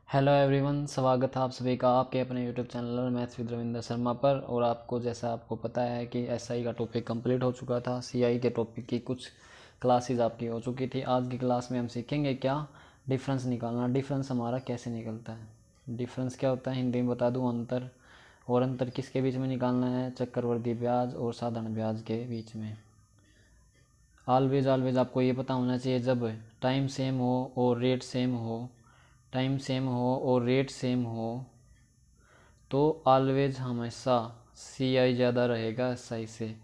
Hello everyone, स्वागत है आप सभी का आपके अपने YouTube channel maths with Ravindra Sharma पर। और आपको पता है कि एसआई का टॉपिक कंप्लीट हो चुका था। सीआई के टॉपिक की कुछ क्लासेस आपकी हो चुकी थी। आज की क्लास में हम सीखेंगे क्या डिफरेंस निकालना। डिफरेंस हमारा कैसे निकलता है, डिफरेंस क्या होता है हिंदी में बता दूँ। अंतर, और अंतर किसके बीच में निकालना है? चक्रवर्ती ब्याज और साधारण ब्याज के बीच में। ऑलवेज ऑलवेज आपको ये पता होना चाहिए, जब टाइम सेम हो और रेट सेम हो, टाइम सेम हो और रेट सेम हो तो ऑलवेज हमेशा सी आई ज़्यादा रहेगा एस आई से।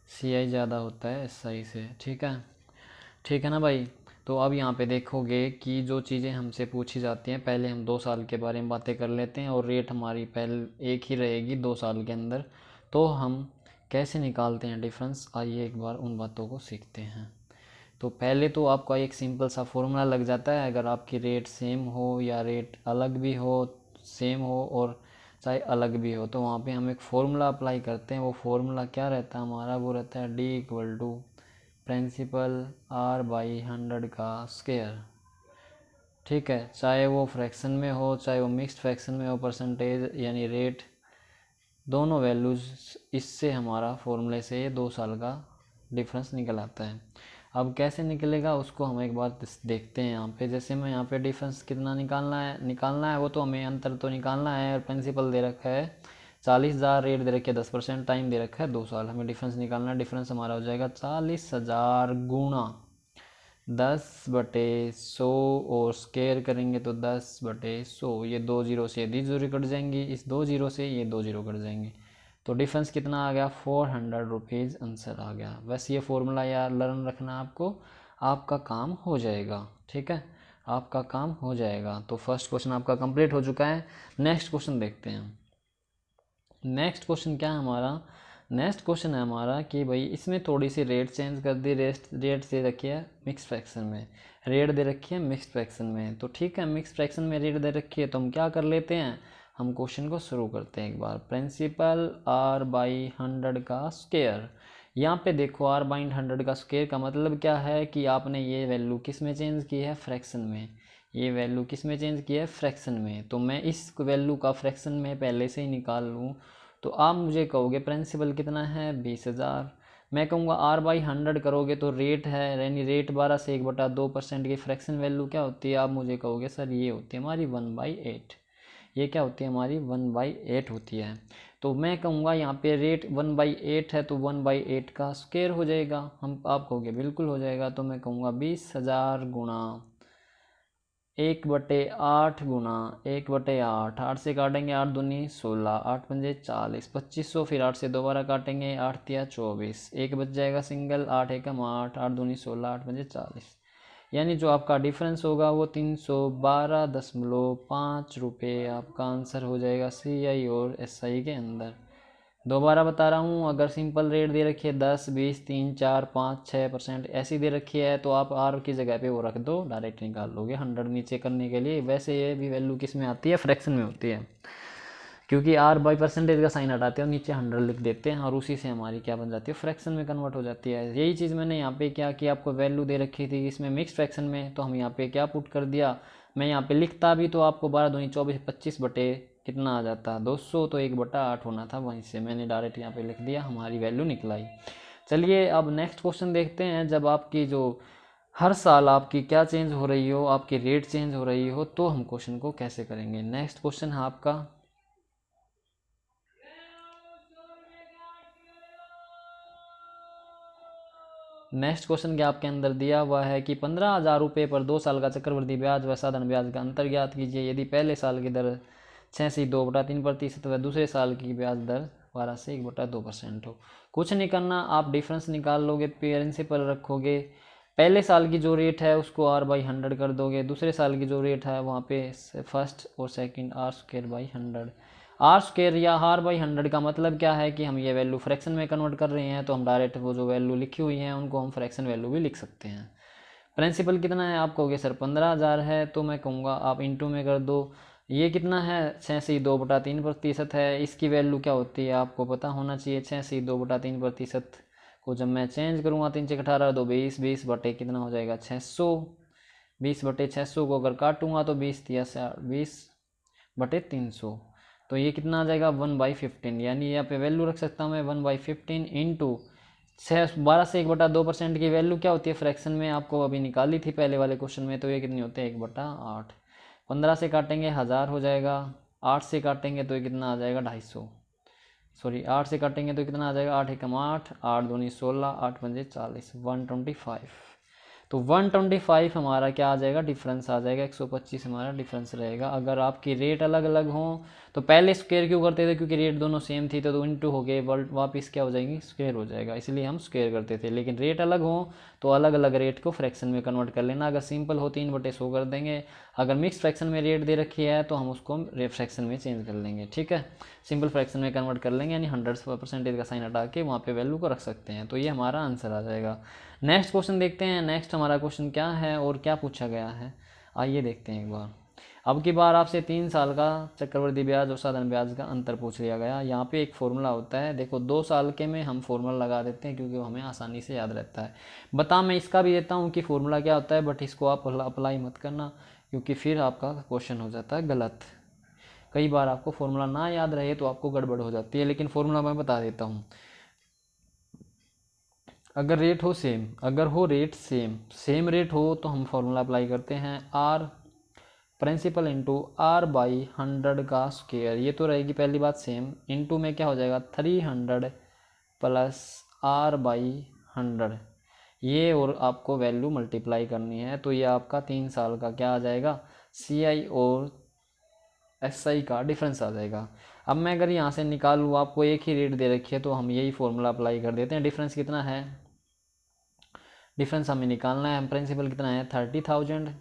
सी आई ज़्यादा होता है एस आई से। ठीक है, ठीक है ना भाई। तो अब यहाँ पे देखोगे कि जो चीज़ें हमसे पूछी जाती हैं, पहले हम 2 साल के बारे में बातें कर लेते हैं और रेट हमारी पहले एक ही रहेगी 2 साल के अंदर। तो हम कैसे निकालते हैं डिफरेंस, आइए एक बार उन बातों को सीखते हैं। तो पहले तो आपका एक सिंपल सा फॉर्मूला लग जाता है। अगर आपकी रेट सेम हो या रेट अलग भी हो, सेम हो और चाहे अलग भी हो, तो वहाँ पे हम एक फॉर्मूला अप्लाई करते हैं। वो फॉर्मूला क्या रहता है हमारा? वो रहता है D equal to principal R by 100 का स्क्वायर। ठीक है, चाहे वो फ्रैक्शन में हो, चाहे वो मिक्स्ड फ्रैक्शन में हो, परसेंटेज यानी रेट, दोनों वैल्यूज़, इससे हमारा फॉर्मूले से 2 साल का डिफरेंस निकल आता है। अब कैसे निकलेगा उसको हम एक बार देखते हैं। यहाँ पे जैसे मैं यहाँ पे डिफरेंस कितना निकालना है वो तो हमें अंतर तो निकालना है। और प्रिंसिपल दे रखा है 40,000, रेट दे रखी है 10%, टाइम दे रखा है 2 साल। हमें डिफरेंस निकालना है। डिफरेंस हमारा हो जाएगा 40,000 गुणा 10/100 और स्केयर करेंगे तो 10/100। ये 2 जीरो से ये 0 कट जाएंगी, इस 2 जीरो से ये 2 जीरो कट जाएंगे। तो डिफरेंस कितना आ गया? 400 रुपीज़ आंसर आ गया। वैसे ये फॉर्मूला यार लर्न रखना आपको, आपका काम हो जाएगा। ठीक है, आपका काम हो जाएगा। तो फर्स्ट क्वेश्चन आपका कंप्लीट हो चुका है। नेक्स्ट क्वेश्चन देखते हैं। नेक्स्ट क्वेश्चन क्या है हमारा? नेक्स्ट क्वेश्चन है हमारा कि भाई इसमें थोड़ी सी रेट चेंज कर दी। रेट दे रखी है मिक्स फ्रैक्शन में, रेट दे रखी है मिक्स फ्रैक्शन में। तो ठीक है, मिक्स फ्रैक्शन में रेट दे रखी है तो हम क्या कर लेते हैं, हम क्वेश्चन को शुरू करते हैं एक बार। प्रिंसिपल आर बाई 100 का स्क्वायर। यहाँ पे देखो आर बाई 100 का स्क्वायर का मतलब क्या है कि आपने ये वैल्यू किस में चेंज की है? फ्रैक्शन में। ये वैल्यू किस में चेंज की है? फ्रैक्शन में। तो मैं इस वैल्यू का फ्रैक्शन में पहले से ही निकाल लूँ। तो आप मुझे कहोगे प्रिंसिपल कितना है? 20,000। मैं कहूँगा आर बाई 100 करोगे तो रेट है, यानी रेट 12 से 1/2% की फ्रैक्शन वैल्यू क्या होती है? आप मुझे कहोगे सर ये होती है हमारी 1/8। ये क्या होती है हमारी? 1/8 होती है। तो मैं कहूँगा यहाँ पे रेट 1/8 है तो 1/8 का स्क्वायर हो जाएगा। हम आप कहोगे बिल्कुल हो जाएगा। तो मैं कहूँगा 20,000 गुणा 1/8 गुणा 1/8, 8 से काटेंगे 8 दूनी 16, 8 पंजे 40, 2500। फिर 8 से दोबारा काटेंगे 8 तिया 24, एक बच जाएगा सिंगल, 8 एकम 8, 8 दूनी 16, 8 पंजे 40। यानी जो आपका डिफरेंस होगा वो 312.5 रुपये आपका आंसर हो जाएगा सी आई और एस आई के अंदर। दोबारा बता रहा हूँ, अगर सिंपल रेट दे रखी है 10, 20, 3, 4, 5, 6% ऐसी दे रखी है तो आप आर की जगह पे वो रख दो, डायरेक्ट निकाल लोगे 100 नीचे करने के लिए। वैसे ये भी वैल्यू किस में आती है? फ्रैक्शन में होती है, क्योंकि आर बाई परसेंटेज का साइन हटाते हैं और नीचे 100 लिख देते हैं और उसी से हमारी क्या बन जाती है? फ्रैक्शन में कन्वर्ट हो जाती है। यही चीज़ मैंने यहाँ पे क्या किया, आपको वैल्यू दे रखी थी इसमें मिक्स फ्रैक्शन में, तो हम यहाँ पे क्या पुट कर दिया। मैं यहाँ पे लिखता भी तो आपको 12 दूनी 24, 25 बटे कितना आ जाता? 200। तो 1/8 होना था, वहीं से मैंने डायरेक्ट यहाँ पे लिख दिया, हमारी वैल्यू निकलाई। चलिए अब नेक्स्ट क्वेश्चन देखते हैं। जब आपकी जो हर साल आपकी क्या चेंज हो रही हो, आपकी रेट चेंज हो रही हो, तो हम क्वेश्चन को कैसे करेंगे। नेक्स्ट क्वेश्चन है आपका, नेक्स्ट क्वेश्चन क्या आपके अंदर दिया हुआ है कि 15,000 रुपये पर 2 साल का चक्रवृद्धि ब्याज व साधारण ब्याज का अंतर ज्ञात कीजिए। यदि पहले साल की दर 6 से 2/3% व दूसरे साल की ब्याज दर 12 से 1/2% हो। कुछ नहीं करना, आप डिफरेंस निकाल लोगे, प्रिंसिपल रखोगे। पहले साल की जो रेट है उसको आर बाई 100 कर दोगे, दूसरे साल की जो रेट है वहाँ पे फर्स्ट और second R square by 100। R square या आर बाई 100 का मतलब क्या है कि हम ये वैल्यू फ्रैक्शन में कन्वर्ट कर रहे हैं, तो हम डायरेक्ट वो जो वैल्यू लिखी हुई है उनको हम फ्रैक्शन वैल्यू भी लिख सकते हैं। प्रिंसिपल कितना है? आप कहोगे सर 15,000 है, तो मैं कहूँगा आप इंटू में कर दो। ये कितना है? 6 से 2/3% है। इसकी वैल्यू क्या होती है आपको पता होना चाहिए। 6 से 2/3% को जब मैं चेंज करूँगा 3 से 18, 2 20, 20 बटे कितना हो जाएगा 600। 20/600 को अगर काटूंगा तो 20/300, तो ये कितना आ जाएगा 1/15, यानी यहाँ पे वैल्यू रख सकता हूँ मैं 1/15 इंटू 12 से 1/2% की वैल्यू क्या होती है फ्रैक्शन में, आपको अभी निकाली थी पहले वाले क्वेश्चन में, तो ये कितनी होती है 1/8। 15 से काटेंगे 1000 हो जाएगा, 8 से काटेंगे तो ये कितना आ जाएगा 250, सॉरी 8 से काटेंगे तो कितना आ जाएगा 8 एकम 8, 8 दूनी 16, 8 पंजे 40, 125। तो 125 हमारा क्या आ जाएगा डिफरेंस आ जाएगा, 125 हमारा डिफरेंस रहेगा। अगर आपकी रेट अलग अलग हों तो पहले स्क्वायर क्यों करते थे, क्योंकि रेट दोनों सेम थी तो इंटू हो गए, वापस क्या हो जाएंगी स्क्वायर हो जाएगा, इसलिए हम स्क्वायर करते थे। लेकिन रेट अलग हों तो अलग अलग रेट को फ्रैक्शन में कन्वर्ट कर लेना। अगर सिंपल हो 3/100 कर देंगे, अगर मिक्स फ्रैक्शन में रेट दे रखी है तो हम उसको फ्रैक्शन में चेंज कर लेंगे, ठीक है, सिंपल फ्रैक्शन में कन्वर्ट कर लेंगे, यानी 100% का साइन हटा के वहाँ पे वैल्यू को रख सकते हैं। तो ये हमारा आंसर आ जाएगा। नेक्स्ट क्वेश्चन देखते हैं, नेक्स्ट हमारा क्वेश्चन क्या है और क्या पूछा गया है, आइए देखते हैं एक बार। अब की बार आपसे 3 साल का चक्रवृद्धि ब्याज और साधारण ब्याज का अंतर पूछ लिया गया। यहाँ पे एक फॉर्मूला होता है, देखो 2 साल के में हम फॉर्मूला लगा देते हैं क्योंकि वो हमें आसानी से याद रहता है। बता मैं इसका भी देता हूँ कि फॉर्मूला क्या होता है, बट इसको आप अप्लाई मत करना क्योंकि फिर आपका क्वेश्चन हो जाता है गलत। कई बार आपको फॉर्मूला ना याद रहे तो आपको गड़बड़ हो जाती है, लेकिन फॉर्मूला मैं बता देता हूँ। अगर रेट हो सेम, अगर हो रेट सेम रेट हो तो हम फॉर्मूला अप्लाई करते हैं R principal into R by 100 का स्क्वायर, ये तो रहेगी पहली बात सेम, इंटू में क्या हो जाएगा 300 प्लस आर बाई 100, ये और आपको वैल्यू मल्टीप्लाई करनी है। तो ये आपका 3 साल का क्या आ जाएगा सी आई और एस आई का डिफरेंस आ जाएगा। अब मैं अगर यहाँ से निकालूँ, आपको एक ही रेट दे रखी है तो हम यही फॉर्मूला अप्लाई कर देते हैं। डिफरेंस कितना है, डिफरेंस हमें निकालना है, प्रिंसिपल कितना है 30,000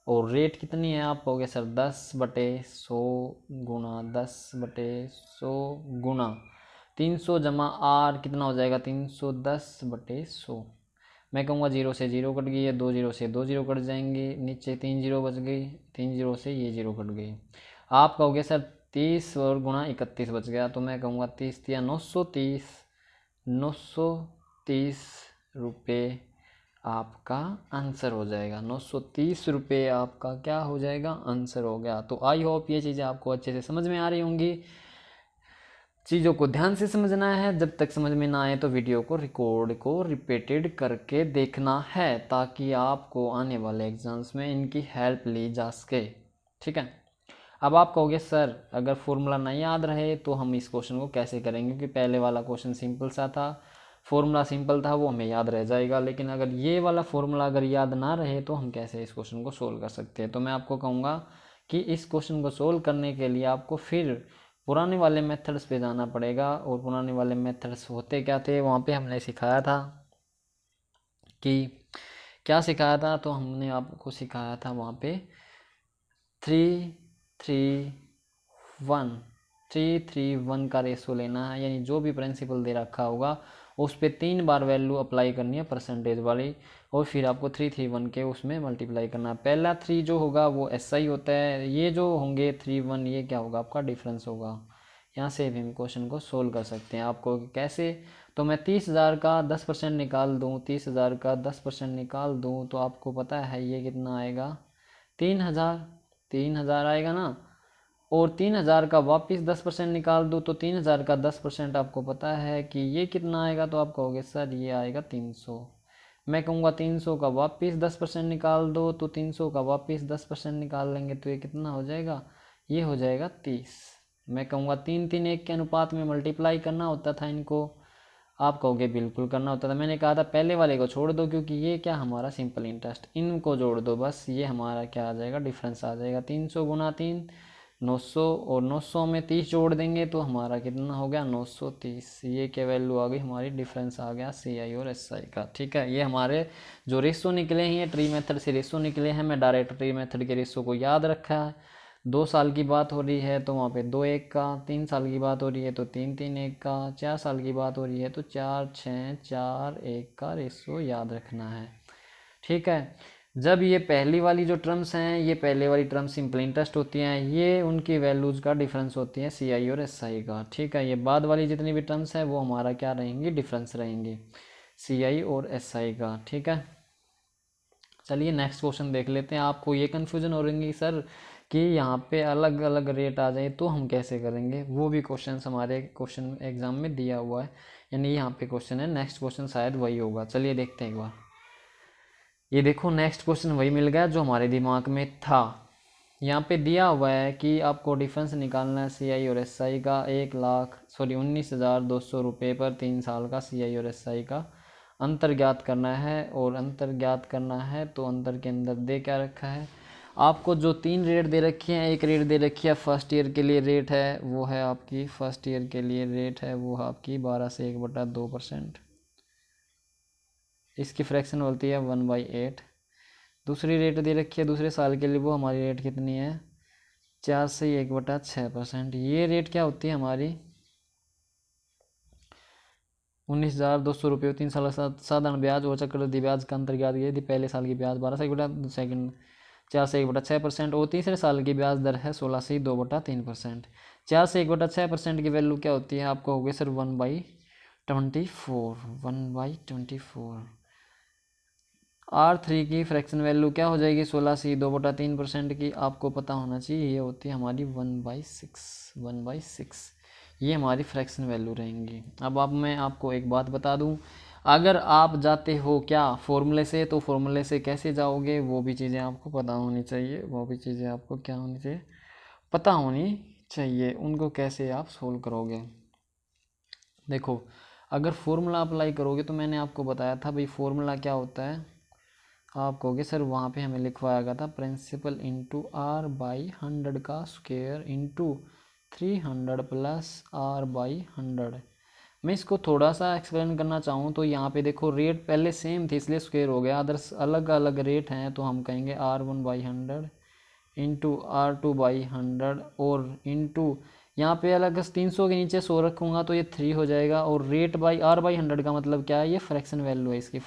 और रेट कितनी है, आप कहोगे सर 10/100 गुना 10/100 गुना 300 जमा आर कितना हो जाएगा 310/100। मैं कहूँगा 0 से 0 कट गई है, 2 0 से 2 0 कट जाएंगे, नीचे 3 0 बच गई, 3 0 से ये 0 कट गई। आप कहोगे सर 30 और गुना 31 बच गया, तो मैं कहूँगा 30 या 930 रुपये आपका आंसर हो जाएगा। 930 रुपये आपका क्या हो जाएगा आंसर हो गया। तो आई होप ये चीज़ें आपको अच्छे से समझ में आ रही होंगी। चीज़ों को ध्यान से समझना है, जब तक समझ में ना आए तो वीडियो को रिपीटेड करके देखना है ताकि आपको आने वाले एग्जाम्स में इनकी हेल्प ली जा सके, ठीक है। अब आप कहोगे सर अगर फॉर्मूला नहीं याद रहे तो हम इस क्वेश्चन को कैसे करेंगे, क्योंकि पहले वाला क्वेश्चन सिंपल सा था, फॉर्मूला सिंपल था, वो हमें याद रह जाएगा। लेकिन अगर ये वाला फॉर्मूला अगर याद ना रहे तो हम कैसे इस क्वेश्चन को सोल्व कर सकते हैं। तो मैं आपको कहूँगा कि इस क्वेश्चन को सोल्व करने के लिए आपको फिर पुराने वाले मेथड्स पे जाना पड़ेगा। और पुराने वाले मेथड्स होते क्या थे, वहाँ पे हमने सिखाया था कि क्या सिखाया था, तो हमने आपको सिखाया था वहाँ पे 3-3-1 का रेशो लेना है, यानी जो भी प्रिंसिपल दे रखा होगा उस पर 3 बार वैल्यू अप्लाई करनी है परसेंटेज वाली, और फिर आपको 3-3-1 के उसमें मल्टीप्लाई करना है। पहला 3 जो होगा वो एसआई होता है, ये जो होंगे 3-1 ये क्या होगा आपका डिफरेंस होगा। यहाँ से भी हम क्वेश्चन को सोल्व कर सकते हैं। आपको कैसे, तो मैं 30,000 का 10% निकाल दूँ, 30,000 का 10% निकाल दूँ तो आपको पता है ये कितना आएगा 3,000 आएगा ना। और 3,000 का वापस 10% निकाल दो तो 3,000 का 10% आपको पता है कि ये कितना आएगा, तो आप कहोगे सर ये आएगा 300। मैं कहूँगा 300 का वापस 10% निकाल दो तो 300 का वापस 10% निकाल लेंगे तो ये कितना हो जाएगा, ये हो जाएगा 30। मैं कहूँगा 3-3-1 के अनुपात में मल्टीप्लाई करना होता था इनको, आप कहोगे बिल्कुल करना होता था। मैंने कहा था पहले वाले को छोड़ दो क्योंकि ये क्या हमारा सिंपल इंटरेस्ट, इनको जोड़ दो बस, ये हमारा क्या आ जाएगा डिफरेंस आ जाएगा। 300 गुना 3 900 और 900 में 30 जोड़ देंगे तो हमारा कितना हो गया 930। ये क्या वैल्यू आ गई हमारी, डिफरेंस आ गया सी आई और एस आई का, ठीक है। ये हमारे जो रेशो निकले हैं ट्री मेथड से रेशो निकले हैं, मैं डायरेक्ट ट्री मेथड के रेशो को याद रखा है। 2 साल की बात हो रही है तो वहाँ पे 2-1 का, 3 साल की बात हो रही है तो 3-3-1 का, 4 साल की बात हो रही है तो 4-6-4-1 का रेशो याद रखना है, ठीक है। जब ये पहली वाली जो टर्म्स हैं, ये पहले वाली टर्म्स सिंपल इंटरेस्ट होती हैं, ये उनकी वैल्यूज़ का डिफरेंस होती है सी आई और एस आई का, ठीक है। ये बाद वाली जितनी भी टर्म्स हैं वो हमारा क्या रहेंगी डिफरेंस रहेंगी सी आई और एस आई का, ठीक है। चलिए नेक्स्ट क्वेश्चन देख लेते हैं। आपको ये कन्फ्यूजन हो रही सर कि यहाँ पे अलग अलग रेट आ जाए तो हम कैसे करेंगे, वो भी क्वेश्चन हमारे क्वेश्चन एग्जाम में दिया हुआ है, यानी यहाँ पे क्वेश्चन है, नेक्स्ट क्वेश्चन शायद वही होगा। चलिए देखते हैं एक बार। ये देखो नेक्स्ट क्वेश्चन वही मिल गया जो हमारे दिमाग में था। यहाँ पे दिया हुआ है कि आपको डिफरेंस निकालना है CI और SI का 19,200 रुपये पर 3 साल का CI और SI का अंतर ज्ञात करना है। और अंतर ज्ञात करना है तो अंतर के अंदर दे क्या रखा है आपको, जो 3 रेट दे रखी हैं, एक रेट दे रखी है फर्स्ट ईयर के लिए रेट है वो है आपकी, फर्स्ट ईयर के लिए रेट है वो आपकी 12 से 1/2%, इसकी फ्रैक्शन होती है 1/8। दूसरी रेट दे रखी है दूसरे साल के लिए, वो हमारी रेट कितनी है 4 से 1/6%। ये रेट क्या होती है हमारी 19,200 रुपये 3 साल साधारण ब्याज और चक्रवृद्धि ब्याज का अंतर ज्ञात किया। पहले साल की ब्याज 12 से 1/2, सेकंड 4 से 1/6% और तीसरे साल की ब्याज दर है 16 से 2/3%। 4 से 1/6% की वैल्यू क्या होती है आपको हो गई सर 1/24, 1/24। R3 की फ्रैक्शन वैल्यू क्या हो जाएगी 16 से 2/3% की, आपको पता होना चाहिए, ये होती है हमारी 1/6, ये हमारी फ्रैक्शन वैल्यू रहेंगी। अब मैं आपको एक बात बता दूं, अगर आप जाते हो क्या फॉर्मूले से, तो फॉर्मूले से कैसे जाओगे वो भी चीज़ें आपको पता होनी चाहिए, वो भी चीज़ें आपको क्या होनी चाहिए पता होनी चाहिए, उनको कैसे आप सोल्व करोगे। देखो अगर फॉर्मूला अप्लाई करोगे तो मैंने आपको बताया था भाई फॉर्मूला क्या होता है, आप कहोगे सर वहाँ पे हमें लिखवाया गया था प्रिंसिपल इंटू R/100 का स्क्वायर इंटू 300 प्लस R/100। मैं इसको थोड़ा सा एक्सप्लेन करना चाहूँ तो यहाँ पे देखो रेट पहले सेम थी इसलिए स्क्वायर हो गया, अदर्स अलग अलग रेट हैं तो हम कहेंगे R1/100 इंटू R2/100 और इंटू यहाँ पे अलग 300 के नीचे 100 रखूँगा तो ये 3 हो जाएगा। और रेट बाई R/100 का मतलब क्या है, ये फ्रैक्शन वैल्यू है, इसकी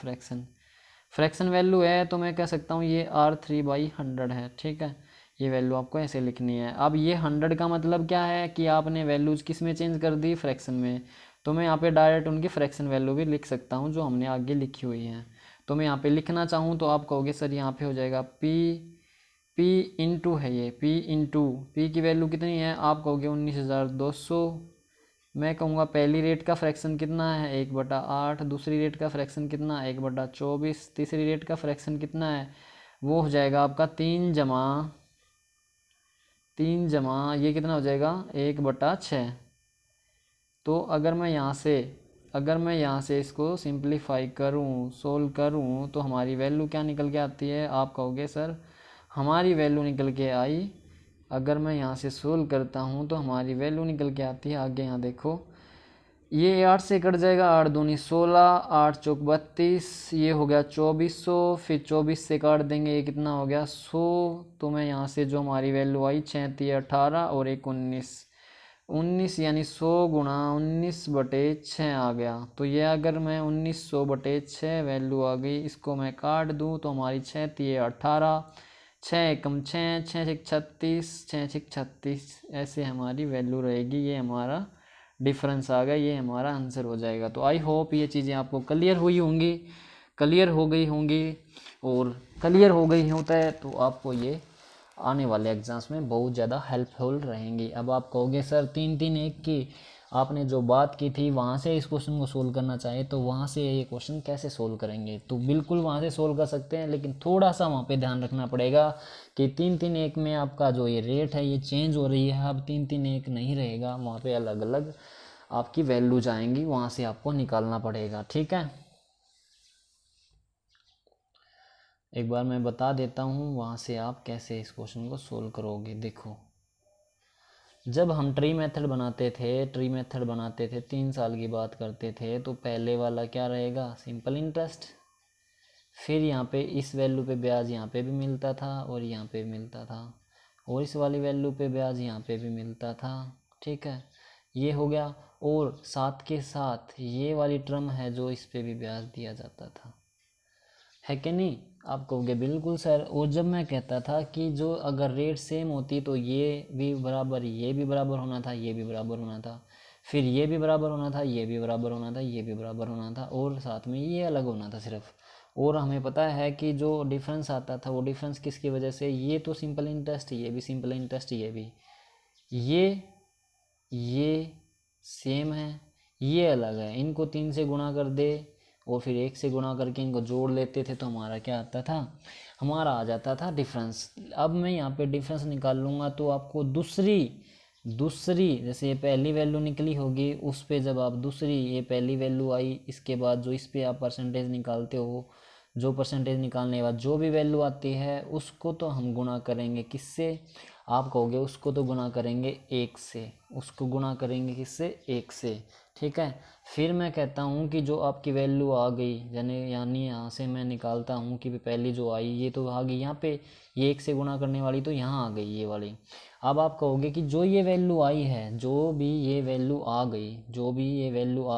फ्रैक्शन वैल्यू है तो मैं कह सकता हूँ ये R3/100 है। ठीक है, ये वैल्यू आपको ऐसे लिखनी है। अब ये 100 का मतलब क्या है कि आपने वैल्यूज किस में चेंज कर दी, फ्रैक्शन में, तो मैं यहाँ पे डायरेक्ट उनकी फ्रैक्शन वैल्यू भी लिख सकता हूँ जो हमने आगे लिखी हुई है। तो मैं यहाँ पे लिखना चाहूँ तो आप कहोगे सर यहाँ पे हो जाएगा P इंटू है ये P की वैल्यू कितनी है, आप कहोगे 19,200। मैं कहूँगा पहली रेट का फ्रैक्शन कितना है 1/8, दूसरी रेट का फ्रैक्शन कितना है 1/24, तीसरी रेट का फ्रैक्शन कितना है वो हो जाएगा आपका 3 जमा ये कितना हो जाएगा 1/6। तो अगर मैं यहाँ से इसको सिंप्लीफाई करूँ, सोल्व करूँ तो हमारी वैल्यू क्या निकल के आती है, आप कहोगे सर हमारी वैल्यू निकल के आई, अगर मैं यहाँ से सोल्व करता हूँ तो हमारी वैल्यू निकल के आती है, आगे यहाँ देखो ये 8 से कट जाएगा, 8 दूनी 16, 8 चौक 32, ये हो गया 2400, फिर 24 से काट देंगे ये कितना हो गया 100। तो मैं यहाँ से जो हमारी वैल्यू आई 36, 18 और 19 यानी 100 गुणा 19/6 आ गया। तो ये अगर मैं 1900/6 वैल्यू आ गई, इसको मैं काट दूँ तो हमारी 36, 18, 6 कम 6, 6 36, 6 36 ऐसे हमारी वैल्यू रहेगी। ये हमारा डिफरेंस आ गया, ये हमारा आंसर हो जाएगा। तो आई होप ये चीज़ें आपको क्लियर हुई होंगी, क्लियर हो गई होंगी, और क्लियर हो गई होता है तो आपको ये आने वाले एग्जाम्स में बहुत ज़्यादा हेल्पफुल रहेंगी। अब आप कहोगे सर 3-3-1 की आपने जो बात की थी वहाँ से इस क्वेश्चन को सोल्व करना चाहे तो वहाँ से ये क्वेश्चन कैसे सोल्व करेंगे, तो बिल्कुल वहाँ से सोल्व कर सकते हैं, लेकिन थोड़ा सा वहाँ पे ध्यान रखना पड़ेगा कि 3-3-1 में आपका जो ये रेट है ये चेंज हो रही है, अब 3-3-1 नहीं रहेगा, वहाँ पे अलग अलग आपकी वैल्यूज आएंगी, वहाँ से आपको निकालना पड़ेगा। ठीक है, एक बार मैं बता देता हूँ वहाँ से आप कैसे इस क्वेश्चन को सोल्व करोगे। देखो जब हम ट्री मेथड बनाते थे 3 साल की बात करते थे, तो पहले वाला क्या रहेगा सिंपल इंटरेस्ट, फिर यहाँ पे इस वैल्यू पे ब्याज यहाँ पे भी मिलता था और यहाँ पे भी मिलता था, और इस वाली वैल्यू पे ब्याज यहाँ पे भी मिलता था। ठीक है, ये हो गया, और साथ के साथ ये वाली टर्म है जो इस पे भी ब्याज दिया जाता था, है कि नहीं। आप कहोगे बिल्कुल सर, और जब मैं कहता था कि जो अगर रेट सेम होती तो ये भी बराबर होना था, ये भी बराबर होना था, फिर ये भी बराबर होना था, ये भी बराबर होना था, ये भी बराबर होना था, और साथ में ये अलग होना था सिर्फ, और हमें पता है कि जो डिफरेंस आता था वो डिफरेंस किसकी वजह से, ये तो सिंपल इंटरेस्ट, ये भी सिंपल इंटरेस्ट, ये भी, ये सेम है, ये अलग है, इनको 3 से गुणा कर दे और फिर 1 से गुणा करके इनको जोड़ लेते थे तो हमारा क्या आता था, हमारा आ जाता था डिफरेंस। अब मैं यहाँ पे डिफरेंस निकाल लूँगा तो आपको दूसरी जैसे ये पहली वैल्यू निकली होगी, उस पे जब आप दूसरी, ये पहली वैल्यू आई, इसके बाद जो इस पे आप परसेंटेज निकालते हो, जो परसेंटेज निकालने के बाद जो भी वैल्यू आती है उसको तो हम गुणा करेंगे किससे, आप कहोगे उसको तो गुणा करेंगे 1 से, उसको गुणा करेंगे किससे, 1 से, ठीक है। फिर मैं कहता हूँ कि जो आपकी वैल्यू आ गई, यानी यहाँ से मैं निकालता हूँ कि पहली जो आई ये तो आ गई यहाँ पे, ये 1 से गुणा करने वाली तो यहाँ आ गई ये वाली। अब आप कहोगे कि जो ये वैल्यू आई है, जो भी ये वैल्यू आ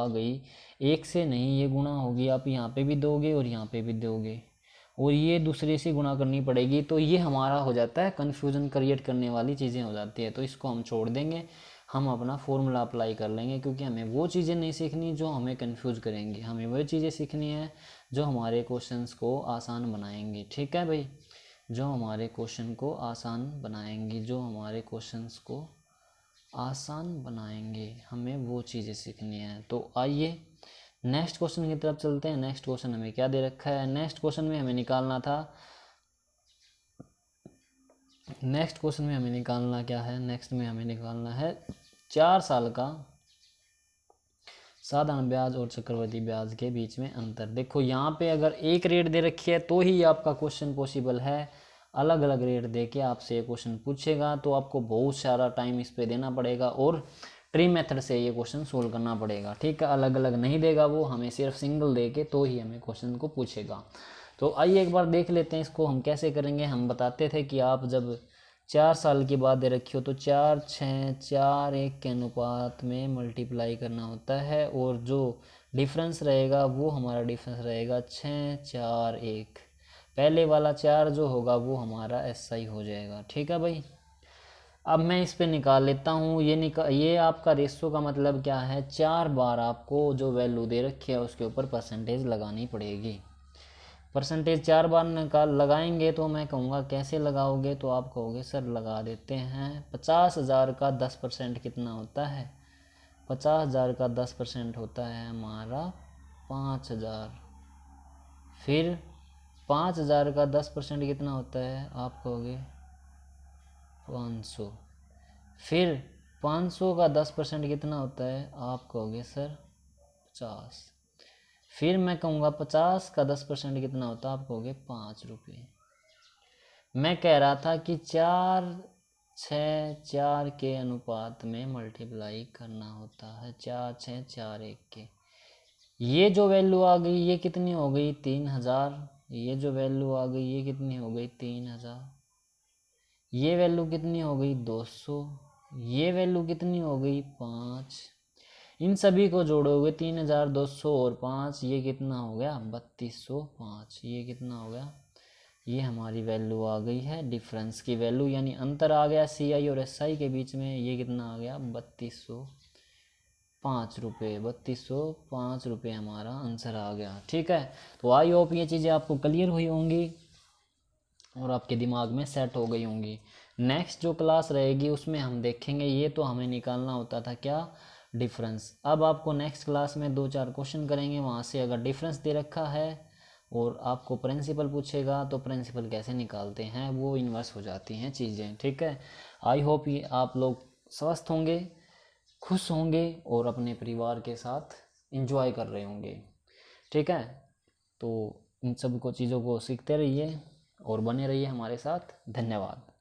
गई 1 से नहीं, ये गुणा होगी, आप यहाँ पे भी दोगे और यहाँ पे भी दोगे और ये दूसरे से गुणा करनी पड़ेगी, तो ये हमारा हो जाता है कन्फ्यूज़न क्रिएट करने वाली चीज़ें हो जाती है, तो इसको हम छोड़ देंगे, हम अपना फॉर्मूला अप्लाई कर लेंगे, क्योंकि हमें वो चीज़ें नहीं सीखनी जो हमें कंफ्यूज करेंगी, हमें वो चीज़ें सीखनी है जो हमारे क्वेश्चंस को आसान बनाएंगी, ठीक है भाई, जो हमारे क्वेश्चन को आसान बनाएंगी, हमें वो चीज़ें सीखनी है। तो आइए नेक्स्ट क्वेश्चन की तरफ चलते हैं। नेक्स्ट क्वेश्चन हमें क्या दे रखा है, नेक्स्ट क्वेश्चन में हमें निकालना क्या है, नेक्स्ट में हमें निकालना है 4 साल का साधारण ब्याज और चक्रवृद्धि ब्याज के बीच में अंतर। देखो यहाँ पे अगर एक रेट दे रखी है तो ही आपका क्वेश्चन पॉसिबल है, अलग अलग रेट दे के आपसे ये क्वेश्चन पूछेगा तो आपको बहुत सारा टाइम इस पे देना पड़ेगा और ट्री मेथड से ये क्वेश्चन सोल्व करना पड़ेगा, ठीक है। अलग अलग नहीं देगा वो, हमें सिर्फ सिंगल दे के तो ही हमें क्वेश्चन को पूछेगा। तो आइए एक बार देख लेते हैं इसको हम कैसे करेंगे। हम बताते थे कि आप जब 4 साल की बात दे रखी हो तो 4, 6, 4, 1 के अनुपात में मल्टीप्लाई करना होता है और जो डिफरेंस रहेगा वो हमारा डिफरेंस रहेगा 6, 4, 1। पहले वाला 4 जो होगा वो हमारा SI हो जाएगा, ठीक है भाई। अब मैं इस पे निकाल लेता हूँ, ये आपका रेशो का मतलब क्या है, 4 बार आपको जो वैल्यू दे रखी है उसके ऊपर परसेंटेज लगानी पड़ेगी। परसेंटेज 4 बार लगाएंगे तो मैं कहूँगा कैसे लगाओगे, तो आप कहोगे सर लगा देते हैं 50,000 का 10% कितना होता है, 50,000 का 10% होता है हमारा 5,000। फिर 5,000 का 10% कितना होता है, आप कहोगे 500। फिर 500 का 10% कितना होता है, आप कहोगे सर 50। फिर मैं कहूँगा 50 का 10% कितना होता है, आप कहोगे 5 रुपये। मैं कह रहा था कि 4, 6, 4 के अनुपात में मल्टीप्लाई करना होता है, 4, 6, 4, 1 के। ये जो वैल्यू आ गई ये कितनी हो गई 3,000, ये जो वैल्यू आ गई ये कितनी हो गई 3,000, ये वैल्यू कितनी हो गई 200, ये वैल्यू कितनी हो गई 5। इन सभी को जोड़ोगे 3,200 और 5, ये कितना हो गया 3,205। ये कितना हो गया, ये हमारी वैल्यू आ गई है डिफरेंस की वैल्यू, यानी अंतर आ गया CI और SI के बीच में। ये कितना आ गया 3,205 रुपये, 3,205 रुपये हमारा आंसर आ गया, ठीक है। तो आई होप ये चीज़ें आपको क्लियर हुई होंगी और आपके दिमाग में सेट हो गई होंगी। नेक्स्ट जो क्लास रहेगी उसमें हम देखेंगे, ये तो हमें निकालना होता था क्या, डिफरेंस। अब आपको नेक्स्ट क्लास में 2-4 क्वेश्चन करेंगे, वहाँ से अगर डिफरेंस दे रखा है और आपको प्रिंसिपल पूछेगा तो प्रिंसिपल कैसे निकालते हैं, वो इन्वर्स हो जाती हैं चीज़ें, ठीक है। आई होप ये आप लोग स्वस्थ होंगे, खुश होंगे और अपने परिवार के साथ एंजॉय कर रहे होंगे, ठीक है। तो इन सब को चीज़ों को सीखते रहिए और बने रहिए हमारे साथ। धन्यवाद।